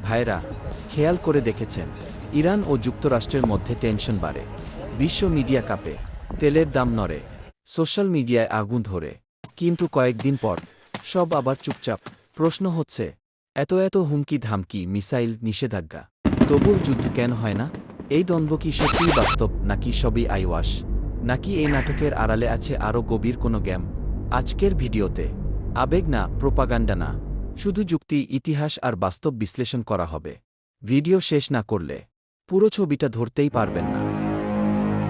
ভাইরা, খেয়াল করে দেখেছেন ইরান ও যুক্তরাষ্ট্রের মধ্যে টেনশন বাড়ে, বিশ্ব মিডিয়া কাঁপে, তেলের দাম নড়ে, সোশ্যাল মিডিয়ায় আগুন ধরে, কিন্তু কয়েকদিন পর সব আবার চুপচাপ। প্রশ্ন হচ্ছে, এত হুমকি ধামকি, মিসাইল, নিষেধাজ্ঞা, তবুও যুদ্ধ কেন হয় না? এই দ্বন্দ্ব কি সত্যিই বাস্তব, নাকি সবই আইওয়াশ, নাকি এই নাটকের আড়ালে আছে আরও গভীর কোনো গেম? আজকের ভিডিওতে আবেগ না, প্রোপাগান্ডা না, শুধু যুক্তি, ইতিহাস আর বাস্তব বিশ্লেষণ করা হবে। ভিডিও শেষ না করলে পুরো ছবিটা ধরতেই পারবেন না।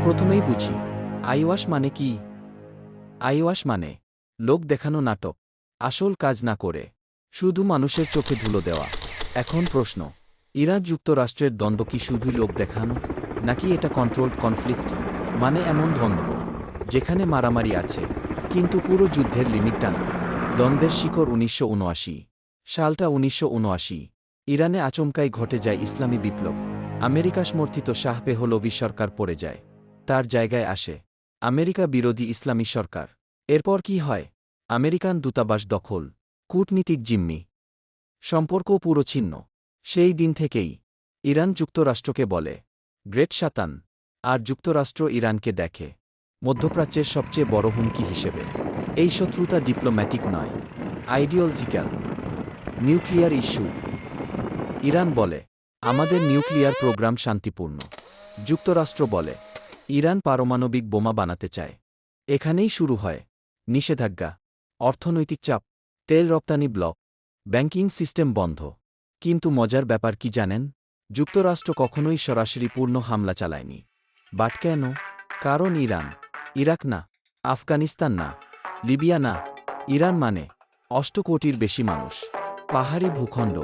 প্রথমেই বুঝি, আইওয়াশ মানে কি? আইওয়াশ মানে লোক দেখানো নাটক, আসল কাজ না করে শুধু মানুষের চোখে ধুলো দেওয়া। এখন প্রশ্ন, ইরান যুক্তরাষ্ট্রের দ্বন্দ্ব কি শুধু লোক দেখানো, নাকি এটা কন্ট্রোলড কনফ্লিক্ট? মানে এমন দ্বন্দ্ব যেখানে মারামারি আছে কিন্তু পুরো যুদ্ধের লিমিটটা না। দ্বন্দ্বের শিকড় 1979 সালটা 1979 ইরানে আচমকাই ঘটে যায় ইসলামী বিপ্লব। আমেরিকা সমর্থিত শাহ পেহলভি সরকার পড়ে যায়, তার জায়গায় আসে আমেরিকা বিরোধী ইসলামী সরকার। এরপর কি হয়? আমেরিকান দূতাবাস দখল, কূটনীতিক জিম্মি, সম্পর্ক পুরো ছিন্ন। সেই দিন থেকেই ইরান যুক্তরাষ্ট্রকে বলে গ্রেট শাতান, আর যুক্তরাষ্ট্র ইরানকে দেখে মধ্যপ্রাচ্যের সবচেয়ে বড় হুমকি হিসেবে। এই শত্রুতা ডিপ্লোম্যাটিক নয়, আইডিওলজিক্যাল। Nuclear issue. ইরান বলে, আমাদের নিউক্লিয়ার প্রোগ্রাম শান্তিপূর্ণ। যুক্তরাষ্ট্র বলে, ইরান পারমাণবিক বোমা বানাতে চায়। এখানেই শুরু হয় নিষেধাজ্ঞা, অর্থনৈতিক চাপ, তেল রপ্তানি ব্লক, ব্যাংকিং সিস্টেম বন্ধ। কিন্তু মজার ব্যাপার কি জানেন? যুক্তরাষ্ট্র কখনোই সরাসরি পূর্ণ হামলা চালায়নি। বাট কেন? কারণ ইরান, ইরাক না, আফগানিস্তান না, লিবিয়া না। ইরান মানে 8 কোটির বেশি মানুষ, পাহাড়ি ভূখণ্ড,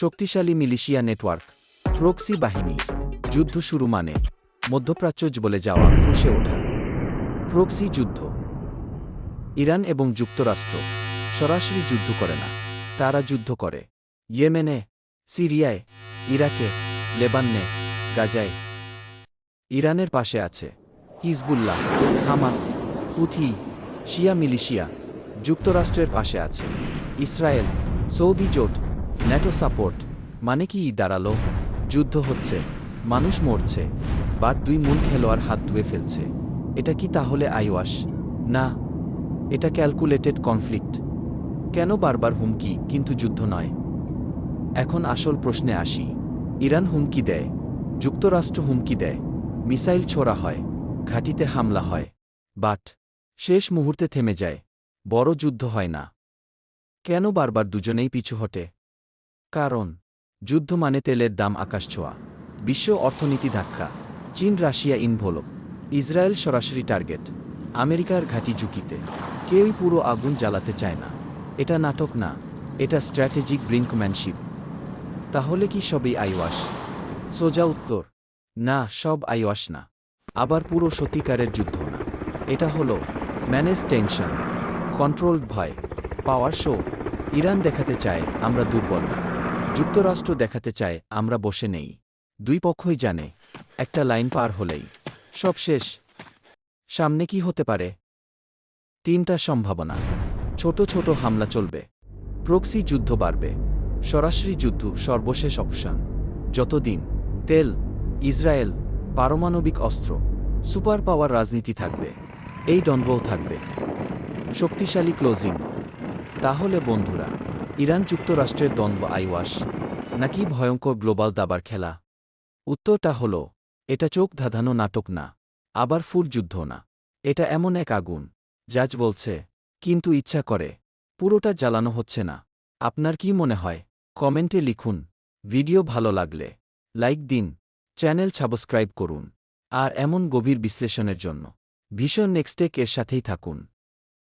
শক্তিশালী মিলিশিয়া নেটওয়ার্ক, প্রক্সি বাহিনী। যুদ্ধ শুরু মানে মধ্যপ্রাচ্য বলে যাওয়া, ফুঁসে ওঠা। প্রক্সি যুদ্ধ। ইরান এবং যুক্তরাষ্ট্র সরাসরি যুদ্ধ করে না, তারা যুদ্ধ করে ইয়েমেনে, সিরিয়ায়, ইরাকে, লেবাননে, গাজায়। ইরানের পাশে আছে হিজবুল্লাহ, হামাস, হুথি, শিয়া মিলিশিয়া। যুক্তরাষ্ট্রের পাশে আছে ইসরায়েল, সৌদি জোট, ন্যাটো সাপোর্ট। মানে কি দাঁড়ালো? যুদ্ধ হচ্ছে, মানুষ মরছে, বাট দুই মূল খেলোয়াড় হাত ধুয়ে ফেলছে। এটা কি তাহলে আইওয়াশ? না, এটা ক্যালকুলেটেড কনফ্লিক্ট। কেন বারবার হুমকি কিন্তু যুদ্ধ নয়? এখন আসল প্রশ্নে আসি। ইরান হুমকি দেয়, যুক্তরাষ্ট্র হুমকি দেয়, মিসাইল ছোড়া হয়, ঘাঁটিতে হামলা হয়, বাট শেষ মুহূর্তে থেমে যায়, বড় যুদ্ধ হয় না। কেন বারবার দুজনেই পিছু হটে? কারণ যুদ্ধ মানে তেলের দাম আকাশছোঁয়া, বিশ্ব অর্থনীতি ধাক্কা, চীন রাশিয়া ইনভলভ, ইসরায়েল সরাসরি টার্গেট, আমেরিকার ঘাঁটি ঝুঁকিতে। কেউই পুরো আগুন জ্বালাতে চায় না। এটা নাটক না, এটা স্ট্র্যাটেজিক ব্রিঙ্কম্যানশিপ। তাহলে কি সবই আইওয়াশ? সোজা উত্তর, না, সব আইওয়াশ না, আবার পুরো সত্যিকারের যুদ্ধ না। এটা হলো ম্যানেজ টেনশন, কন্ট্রোলড ভয়, পাওয়ার শো। ইরান দেখাতে চায় আমরা দুর্বল না, যুক্তরাষ্ট্র দেখাতে চায় আমরা বসে নেই। দুই পক্ষই জানে একটা লাইন পার হলেই সব শেষ। সামনে কি হতে পারে? 3টা সম্ভাবনা। ছোট ছোট হামলা চলবে, প্রক্সি যুদ্ধ বাড়বে, সরাসরি যুদ্ধ সর্বশেষ অপশন। যতদিন তেল, ইসরায়েল, পারমাণবিক অস্ত্র, সুপার পাওয়ার রাজনীতি থাকবে, এই দ্বন্দ্বও থাকবে। শক্তিশালী ক্লোজিং। তাহলে বন্ধুরা, ইরান যুক্তরাষ্ট্রের দ্বন্দ্ব আইওয়াশ, নাকি ভয়ঙ্কর গ্লোবাল দাবার খেলা? উত্তরটা হলো, এটা চোখ ধাঁধানো নাটক না, আবার ফুল যুদ্ধ না। এটা এমন এক আগুন, জাজ বলছে কিন্তু ইচ্ছা করে পুরোটা জ্বালানো হচ্ছে না। আপনার কি মনে হয়? কমেন্টে লিখুন। ভিডিও ভালো লাগলে লাইক দিন, চ্যানেল সাবস্ক্রাইব করুন, আর এমন গভীর বিশ্লেষণের জন্য ভীষণ নেক্সটেক এর সাথেই থাকুন।